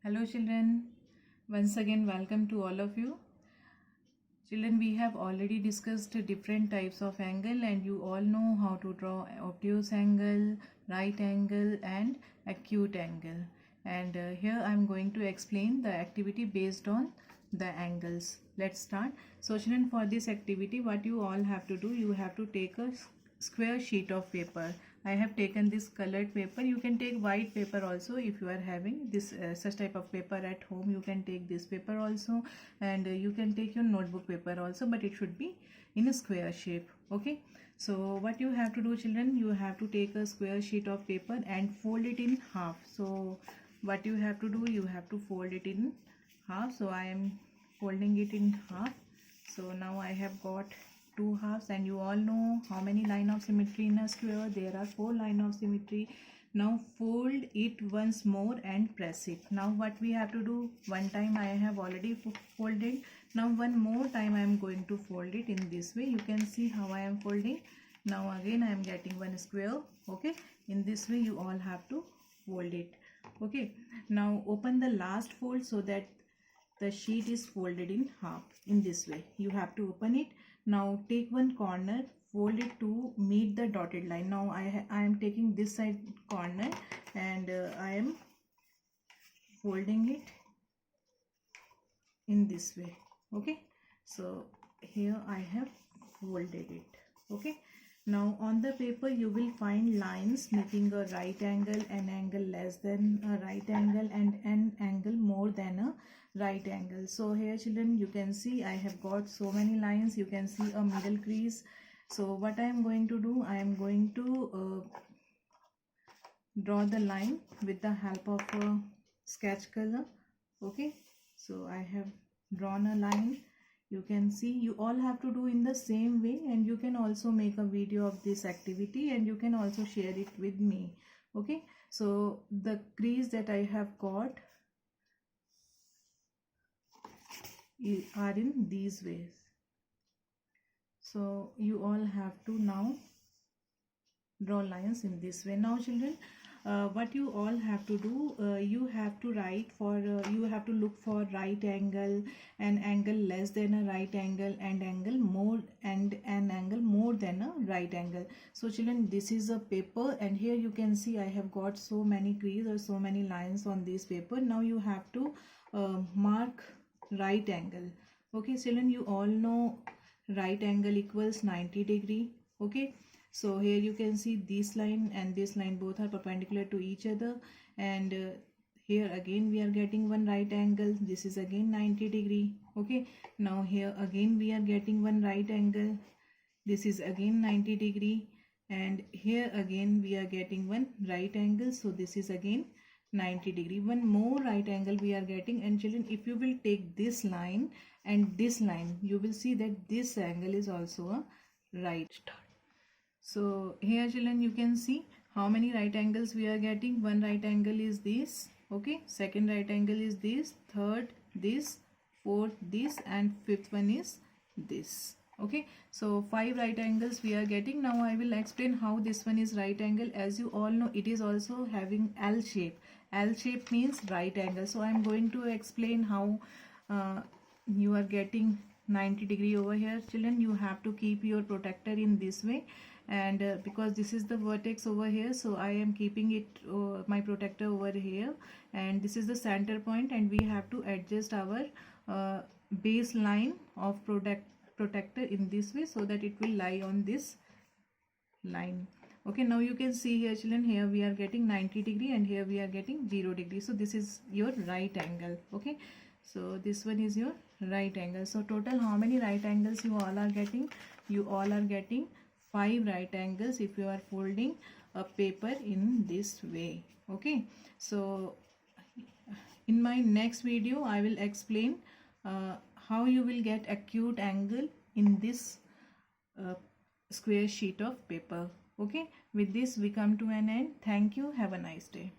Hello children, once again welcome to all of you. Children, we have already discussed different types of angle and you all know how to draw obtuse angle, right angle and acute angle. And here I am going to explain the activity based on the angles. Let's start. So children, for this activity what you all have to do, you have to take a square sheet of paper. I have taken this colored paper. You can take white paper also if you are having this such type of paper at home. You can take this paper also, and you can take your notebook paper also, but it should be in a square shape. Okay, so what you have to do children, you have to take a square sheet of paper and fold it in half. So what you have to do, you have to fold it in half. So I am folding it in half. So now I have got two halves, and you all know how many line of symmetry in a square. There are 4 line of symmetry. Now fold it once more and press it. Now what we have to do, one time I have already folded. Now one more time I am going to fold it in this way. You can see how I am folding. Now again I am getting one square. Okay, in this way you all have to fold it. Okay, now open the last fold so that the sheet is folded in half. In this way you have to open it. Now take one corner, fold it to meet the dotted line. Now I am taking this side corner and I am folding it in this way. Okay, so here I have folded it. Okay, now on the paper you will find lines making a right angle, an angle less than a right angle and an angle more than a right angle. So here children, you can see I have got so many lines. You can see a middle crease. So what I am going to do, I am going to draw the line with the help of a sketch color. Okay, so I have drawn a line. You can see, you all have to do in the same way, and you can also make a video of this activity and you can also share it with me. Okay, so the crease that I have got are in these ways. So you all have to now draw lines in this way. Now children, what you all have to do, you have to write for you have to look for right angle, an angle less than a right angle, and angle more, and an angle more than a right angle. So children, this is a paper and here you can see I have got so many crease or so many lines on this paper. Now you have to mark right angle. Okay children, you all know right angle equals 90 degree. Okay, so here you can see this line and this line both are perpendicular to each other, and here again we are getting one right angle. This is again 90 degree. Okay, now here again we are getting one right angle. This is again 90 degree, and here again we are getting one right angle. So this is again 90 degree. One more right angle we are getting. And children, if you will take this line and this line, you will see that this angle is also a right. So here children, you can see how many right angles we are getting. One right angle is this. Okay, second right angle is this, third this, fourth this, and fifth one is this. Okay, so 5 right angles we are getting. Now I will explain how this one is right angle. As you all know, it is also having L shape. L shape means right angle. So I am going to explain how you are getting 90 degree over here. Children, you have to keep your protector in this way, and because this is the vertex over here, so I am keeping it my protector over here, and this is the center point, and we have to adjust our baseline of protector in this way so that it will lie on this line. Okay, now you can see here children, here we are getting 90 degree and here we are getting 0 degree. So this is your right angle. Okay, so this one is your right angle. So total how many right angles you all are getting? You all are getting 5 right angles if you are folding a paper in this way. Okay, so in my next video I will explain how you will get acute angle in this square sheet of paper. Okay, with this we come to an end. Thank you. Have a nice day.